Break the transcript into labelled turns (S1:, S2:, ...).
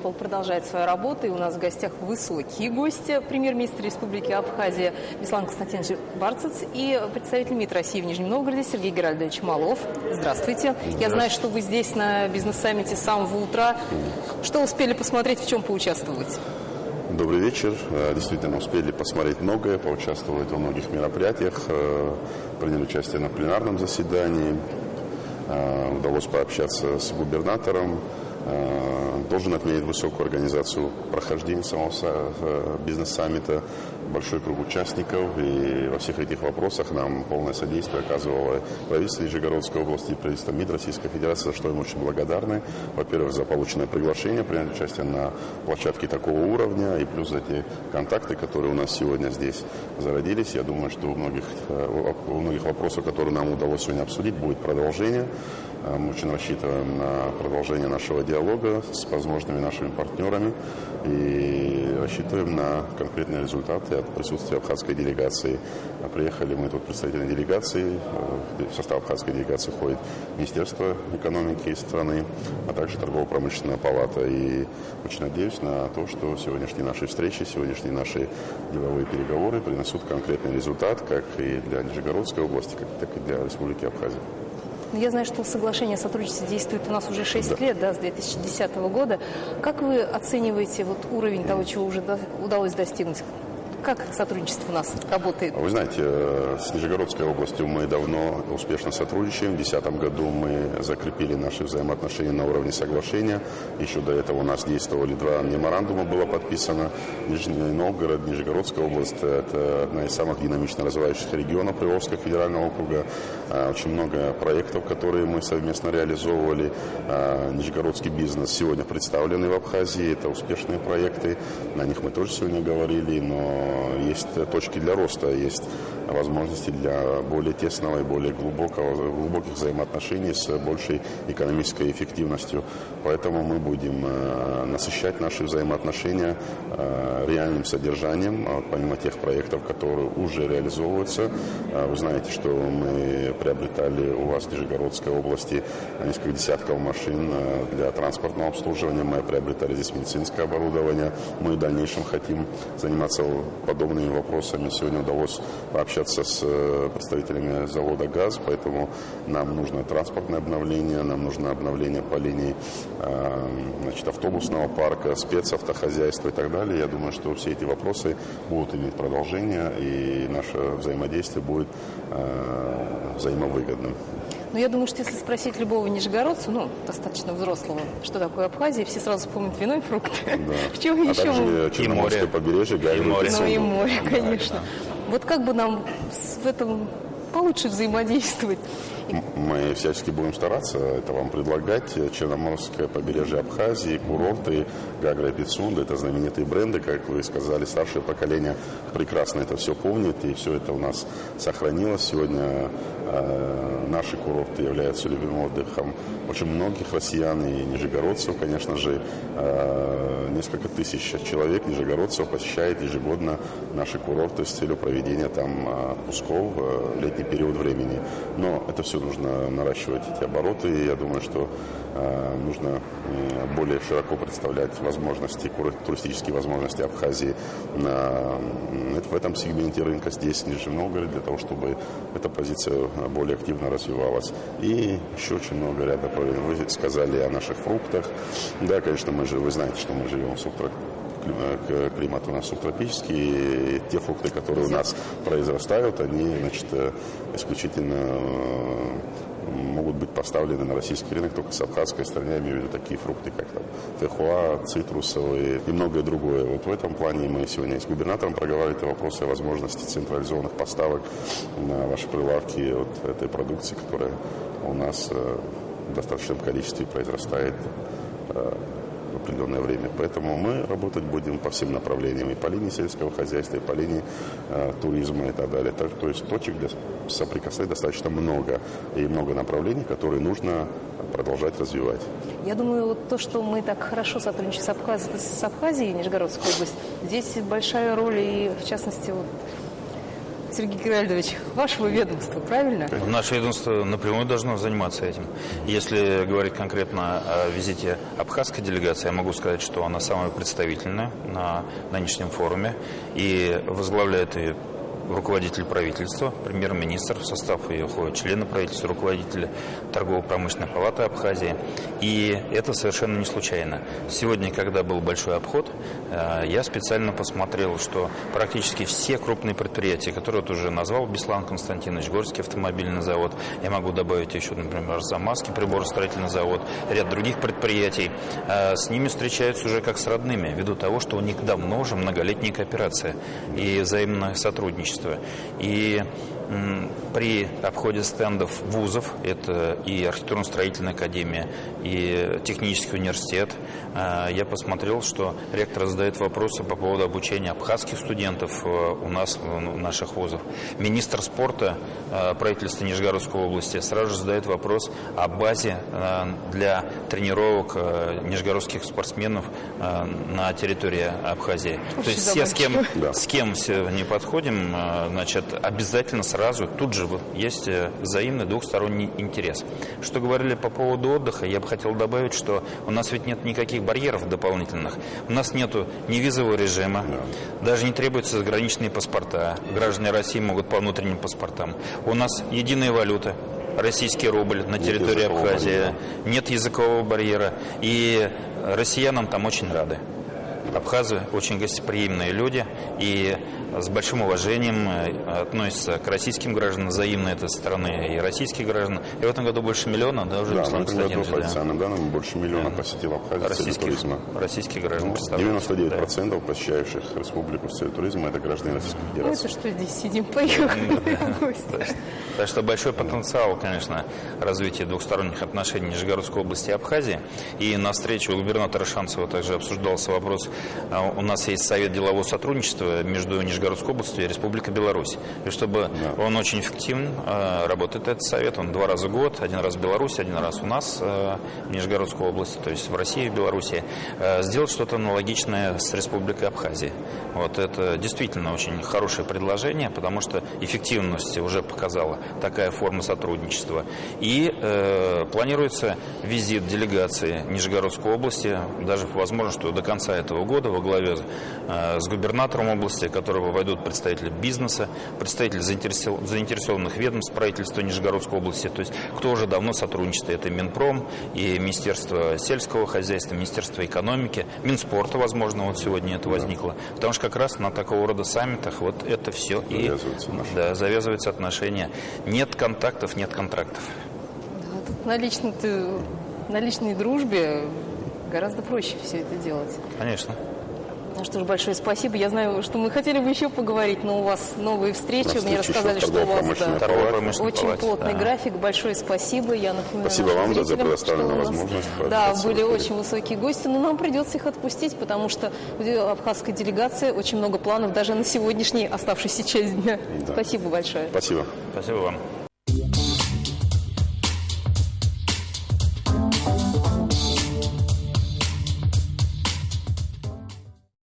S1: People продолжает свою работу, и у нас в гостях высокие гости. Премьер-министр Республики Абхазия Беслан Константинович Барцец и представитель МИД России в Нижнем Новгороде Сергей Геральдович Малов. Здравствуйте. Я знаю, что вы здесь на бизнес-саммите с самого утра. Что успели посмотреть, в чем поучаствовать?
S2: Добрый вечер. Действительно, успели посмотреть многое, поучаствовать во многих мероприятиях, приняли участие на пленарном заседании, удалось пообщаться с губернатором. Должен отметить высокую организацию прохождения самого бизнес-саммита, большой круг участников, и во всех этих вопросах нам полное содействие оказывало правительство Нижегородской области и правительство МИД Российской Федерации, за что им очень благодарны. Во-первых, за полученное приглашение принять участие на площадке такого уровня, и плюс за те контакты, которые у нас сегодня здесь зародились. Я думаю, что у многих вопросов, которые нам удалось сегодня обсудить, будет продолжение. Мы очень рассчитываем на продолжение нашего диалога с возможными нашими партнерами и рассчитываем на конкретные результаты от присутствия абхазской делегации. Приехали мы тут представители делегации, в состав абхазской делегации входит Министерство экономики страны, а также торгово-промышленная палата. И очень надеюсь на то, что сегодняшние наши встречи, сегодняшние наши деловые переговоры принесут конкретный результат как и для Нижегородской области, так и для Республики Абхазия.
S1: Я знаю, что соглашение о сотрудничестве действует у нас уже 6 лет, с 2010 года. Как вы оцениваете уровень того, чего уже удалось достигнуть? Как сотрудничество у нас работает?
S2: Вы знаете, с Нижегородской областью мы давно успешно сотрудничаем. В 2010 году мы закрепили наши взаимоотношения на уровне соглашения. Еще до этого у нас действовали 2 меморандума, было подписано. Нижний Новгород, Нижегородская область – это одна из самых динамично развивающихся регионов Приволжского федерального округа. Очень много проектов, которые мы совместно реализовывали. Нижегородский бизнес сегодня представленный в Абхазии. Это успешные проекты. На них мы тоже сегодня говорили, но есть точки для роста, есть возможности для более тесного и более глубоких взаимоотношений с большей экономической эффективностью. Поэтому мы будем насыщать наши взаимоотношения реальным содержанием, помимо тех проектов, которые уже реализовываются. Вы знаете, что мы приобретали у вас в Нижегородской области несколько десятков машин для транспортного обслуживания, мы приобретали здесь медицинское оборудование. Мы в дальнейшем хотим заниматься подобными вопросами. Сегодня удалось пообщаться с представителями завода ГАЗ, поэтому нам нужно транспортное обновление, нам нужно обновление по линии автобусного парка, спецавтохозяйства и так далее. Я думаю, что все эти вопросы будут иметь продолжение, и наше взаимодействие будет взаимовыгодным.
S1: Но я думаю, что если спросить любого нижегородца, достаточно взрослого, что такое Абхазия, все сразу вспомнят вино и фрукты.
S2: Да.
S1: В чем еще?
S2: Также Черноморское побережье,
S1: и море, конечно. Вот как бы нам в этом получше взаимодействовать?
S2: Мы всячески будем стараться это вам предлагать. Черноморское побережье Абхазии, курорты, Гагра и Пицунда – это знаменитые бренды, как вы сказали, старшее поколение прекрасно это все помнит, и все это у нас сохранилось. Сегодня наши курорты являются любимым отдыхом очень многих россиян и нижегородцев, конечно же. Несколько тысяч человек, нижегородцев, посещает ежегодно наши курорты с целью проведения там отпусков в летний период времени. Но это все нужно наращивать, эти обороты, и я думаю, что нужно более широко представлять возможности, туристические возможности Абхазии в этом сегменте рынка здесь, в Нижнем Новгороде, для того, чтобы эта позиция более активно развивалась. И еще очень много ряда проблем. Вы сказали о наших фруктах. Да, конечно, вы знаете, что мы живем в климат у нас субтропический, и те фрукты, которые у нас произрастают, они, исключительно могут быть поставлены на российский рынок только с абхазской стороны. Я имею в виду такие фрукты, как фейхоа, цитрусовые и многое другое. Вот в этом плане мы сегодня с губернатором проговаривали вопросы о возможности централизованных поставок на ваши прилавки этой продукции, которая у нас в достаточном количестве произрастает в определенное время. Поэтому мы работать будем по всем направлениям, и по линии сельского хозяйства, и по линии туризма и так далее. То есть точек для соприкасания достаточно много, и много направлений, которые нужно продолжать развивать.
S1: Я думаю, то, что мы так хорошо сотрудничаем с Абхазией, Нижегородской областью, здесь большая роль, и в частности Сергей Геральдович, вашего ведомства, правильно?
S3: Наше ведомство напрямую должно заниматься этим. Если говорить конкретно о визите абхазской делегации, я могу сказать, что она самая представительная на нынешнем форуме. И возглавляет ее руководитель правительства, премьер-министр, в состав ее входят члены правительства, руководители торгово-промышленной палаты Абхазии. И это совершенно не случайно. Сегодня, когда был большой обход, я специально посмотрел, что практически все крупные предприятия, которые вот уже назвал Беслан Константинович, Горский автомобильный завод, я могу добавить еще, например, Арзамасский приборостроительный завод, ряд других предприятий, с ними встречаются уже как с родными, ввиду того, что у них давно уже многолетняя кооперация и взаимное сотрудничество. И при обходе стендов вузов, это и архитектурно-строительная академия, и технический университет, я посмотрел, что ректор задает вопросы по поводу обучения абхазских студентов у нас, в наших вузах. Министр спорта правительства Нижегородской области сразу же задает вопрос о базе для тренировок нижегородских спортсменов на территории Абхазии. То есть все, с кем все не подходим, значит, обязательно сразу тут же есть взаимный двухсторонний интерес. Что говорили по поводу отдыха, я бы хотел добавить, что у нас ведь нет никаких барьеров дополнительных. У нас нету ни визового режима, даже не требуются заграничные паспорта. Граждане России могут по внутренним паспортам. У нас единая валюта. Российский рубль на территории Абхазии. Нет языкового барьера. И россиянам там очень рады. Абхазы очень гостеприимные люди и с большим уважением относятся к российским гражданам, взаимно это со стороны и российских граждан. И в этом году больше миллиона, да, уже?
S2: Да, в этом году по официальным данным больше миллиона посетил Абхазию в целью туризма.
S3: Российских граждан, представляете?
S2: 99% посещающих республику в целью туризма – это граждане Российской Федерации.
S1: Это что здесь сидим, поехали.
S3: Так что большой потенциал, конечно, развития двухсторонних отношений Нижегородской области и Абхазии. И на встрече у губернатора Шанцева также обсуждался вопрос. У нас есть Совет делового сотрудничества между Нижегородской областью и Республикой Беларусь. И чтобы он очень эффективно работает, этот совет, он 2 раза в год, 1 раз в Беларуси, 1 раз у нас в Нижегородской области, то есть в России и в Беларуси, сделать что-то аналогичное с Республикой Абхазия. Вот это действительно очень хорошее предложение, потому что эффективность уже показала такая форма сотрудничества. И планируется визит делегации Нижегородской области, даже возможно, что до конца этого года во главе с губернатором области, которого войдут представители бизнеса, представители заинтересованных ведомств правительства Нижегородской области, то есть кто уже давно сотрудничает. Это Минпром и Министерство сельского хозяйства, Министерство экономики, Минспорта, возможно, вот сегодня это возникло. Потому что как раз на такого рода саммитах вот это все и завязываются отношения. Нет контактов, нет контрактов.
S1: Да, тут на личной дружбе гораздо проще все это делать.
S3: Конечно.
S1: Ну что ж, большое спасибо. Я знаю, что мы хотели бы еще поговорить, но у вас новые встречи. Мне рассказали, что у вас очень плотный график. Большое спасибо. Я напоминаю,
S2: спасибо вам за предоставленную возможность.
S1: Да, были очень высокие гости, но нам придется их отпустить, потому что у абхазской делегации очень много планов даже на сегодняшний оставшийся часть дня. Да. Спасибо большое.
S2: Спасибо.
S3: Спасибо вам.